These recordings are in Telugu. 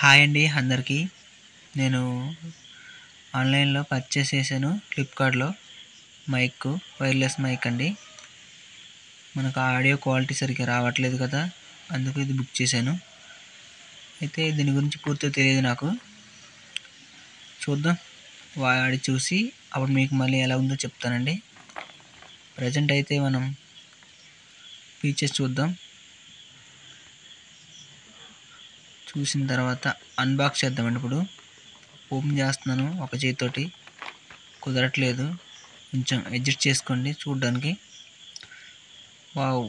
హాయ్ అండి అందరికీ. నేను ఆన్లైన్‌లో పర్చేస్ చేశాను ఫ్లిప్‌కార్ట్‌లో వైర్‌లెస్ మైక్ అండి. మనకు ఆడియో క్వాలిటీ సరిగ్గా రావట్లేదు కదా! అందుకు ఇది బుక్ చేశాను. అయితే దీని గురించి పూర్తిగా తెలియదు నాకు. చూద్దాం. వాడి చూసి అప్పుడు మీకు మళ్ళీ ఎలా ఉందో చెప్తానండి. ప్రెజెంట్ అయితే మనం ఫీచర్స్ చూద్దాం. చూసిన తర్వాత అన్బాక్స్ చేద్దామండి ఇప్పుడు. ఓపెన్ చేస్తున్నాను ఒక చేత్తోటి. కుదరట్లేదు. కొంచెం అడ్జస్ట్ చేసుకోండి చూడ్డానికి. వావ్!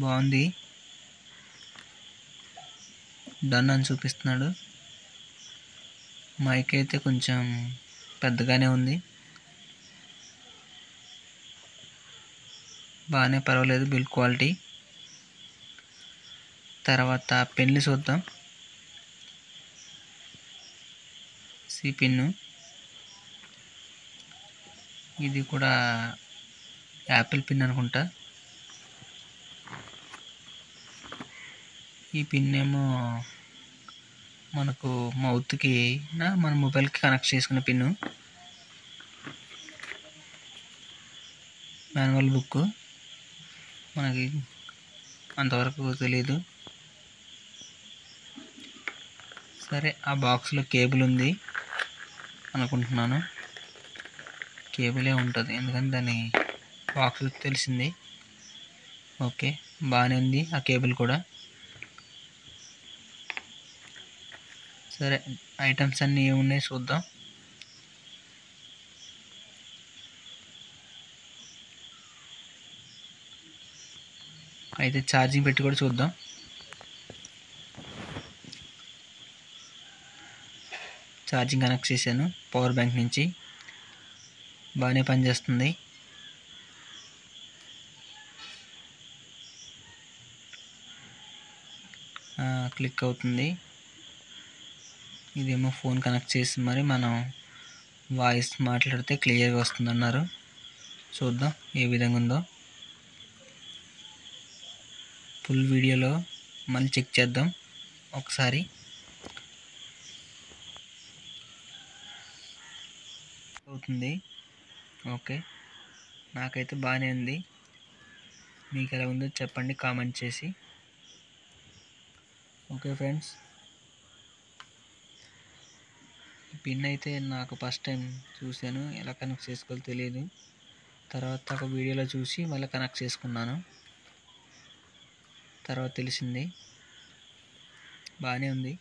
బావుంది. డన్ అని చూపిస్తున్నాడు. మైక్ అయితే కొంచెం పెద్దగానే ఉంది. బాగానే పర్వాలేదు బిల్డ్ క్వాలిటీ. తర్వాత పెన్లు చూద్దాం. C pin. ఇది కూడా యాపిల్ పిన్ అనుకుంటా. ఈ పిన్ ఏమో మనకు మౌత్కి మన మొబైల్కి కనెక్ట్ చేసుకునే పిన్ను. మాన్యువల్ బుక్ మనకి అంతవరకు తెలీదు. సరే ఆ బాక్స్లో కేబుల్ ఉంది అనుకుంటున్నాను. కేబులే ఉంటుంది ఎందుకంటే దాని బాక్స్ తెలిసింది. ఓకే బాగానే ఉంది ఆ కేబుల్ కూడా. సరే ఐటమ్స్ అన్నీ ఏమున్నాయి చూద్దాం. అయితే ఛార్జింగ్ పెట్టి కూడా చూద్దాం. ఛార్జింగ్ కనెక్ట్ చేశాను పవర్ బ్యాంక్ నుంచి. బాగానే పనిచేస్తుంది. క్లిక్ అవుతుంది. ఇదేమో ఫోన్ కనెక్ట్ చేసి మరి మనం వాయిస్ మాట్లాడితే క్లియర్గా వస్తుందన్నారు. చూద్దాం ఏ విధంగా ఉందో. ఫుల్ వీడియోలో మళ్ళీ చెక్ చేద్దాం ఒకసారి. అవుతుంది. ఓకే నాకైతే బాగానే ఉంది. మీకు ఎలా ఉందో చెప్పండి కామెంట్ చేసి. ఓకే ఫ్రెండ్స్, ఈ పిన్ అయితే నాకు ఫస్ట్ టైం చూశాను. ఎలా కనెక్ట్ చేసుకోవాలో తెలియదు. తర్వాత ఒక వీడియోలో చూసి మళ్ళీ కనెక్ట్ చేసుకున్నాను. తర్వాత తెలిసింది. బాగానే ఉంది.